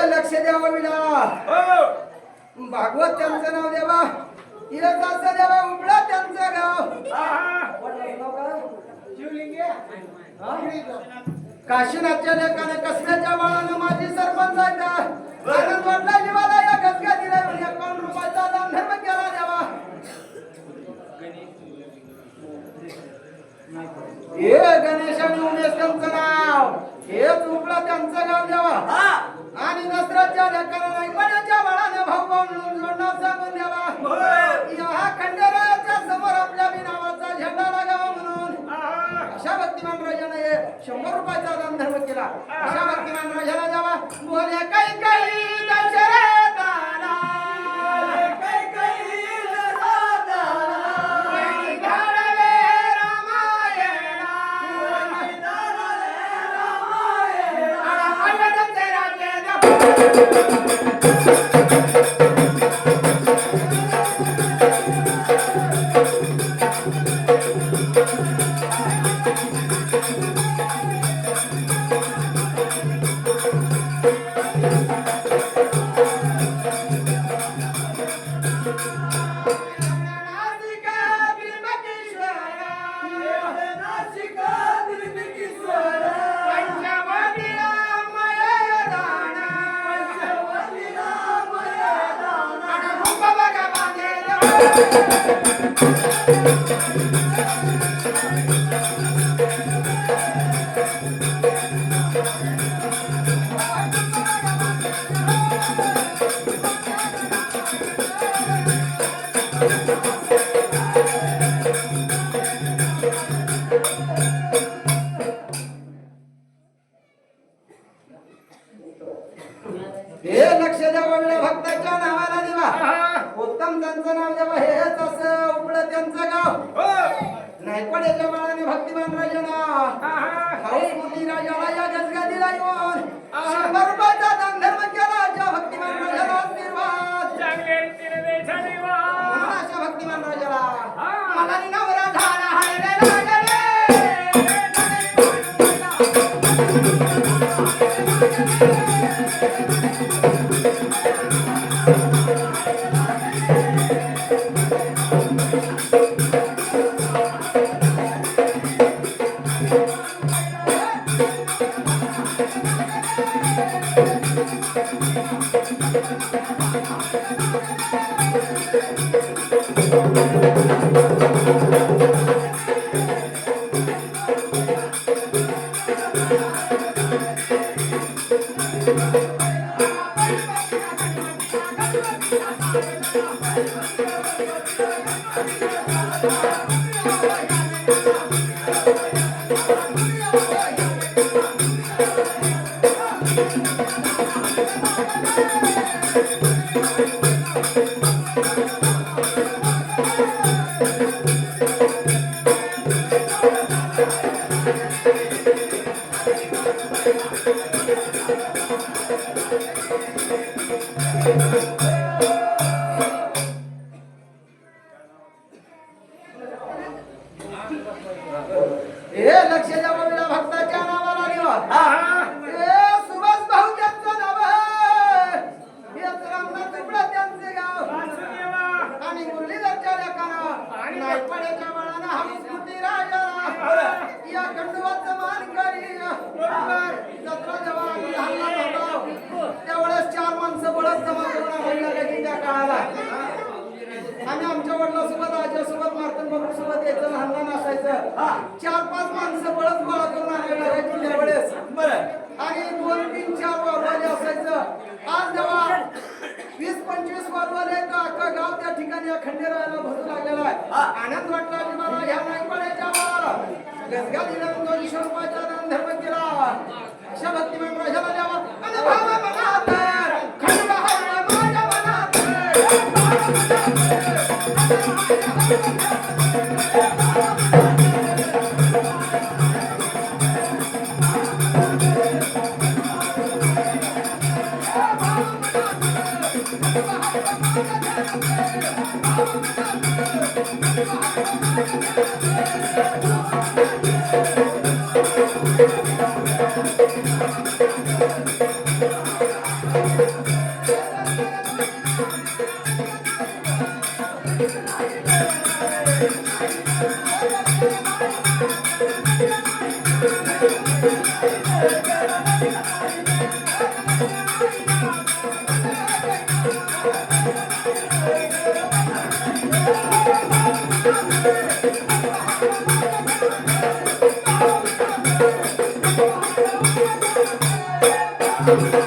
लक्ष द्यावा विला भागवत त्यांचं नाव देवा इरसाचं देवा उबळा त्यांचं गाव काशीनाथच्या लेकाने कसल्याच्या बाळानं माझी सरपंच आनंद वाटला जीवाला या गजगा दिला 51 रुपयाचा दान धर्म केला देवा हे गणेश आणि उमेश त्यांचं नाव हेच उबळा त्यांचं गाव देवा आणि नसराच्या लेकाने नाईकवाड्याच्या बाळाने भाऊ भाऊ म्हणून जोडणं सांगून द्यावा या खंडेरायाच्या समोर आपल्या बी नावाचा झेंडा लागावा म्हणून अशा भक्तिमान राजाने 100 रुपयाचा दान धर्म केला अशा भक्तिमान राजाला द्यावा बोले काही काही दशरथाला काही काही लक्ष द्यावा भक्ताच्या नावाला देवा उत्तम त्यांचं नाव देवा हेच असं उबळं त्यांचं गाव नाईकवाड्याच्या बाळाने भक्तिमान राजाला हौस मोठी राजाला या गजगादीला येऊन 100 रुपयाचा दान धर्म केला ज्या भक्तिमान राजाला आशीर्वाद अशा भक्तिमान राजाला मला नवरा झाला हाय रे लक्ष द्यावा भक्ताच्या नावाला देवा सुभाष भाऊ त्यांचं नाव रामनाथ उबळा त्यांचे गाव आणि मुरलीधरच्या लेकाना नाईकवाड्याच्या बाळानं हौस मोठी राजाला या खंडोबाचं मान करी जत्रा जेव्हा त्यावेळेस 4 माणसं बळत जमा करून त्या काळाला आम्ही आमच्या वडिलांसोबत आजीसोबत मार्तन बाबूसोबत यायचं लहान असायचं 4-5 माणसं बळच गोळा करून आणायला किल्ल्या वेळेस आणि 2-3-4 वारवाले असायचं. आज जेव्हा 20-25 वारवाले तर अख्खा गाव त्या ठिकाणी खंडेरायाला भरू लागलेला आहे. आनंद वाटला की मला ह्या नाईकवाड्याच्या गजगा दिला 200 रुपयाचा दान धर्म केला. अशा भक्तिमय प्रजाला द्यावा आणि भावा मनात खंड हवा माझ्या मनात Thank you.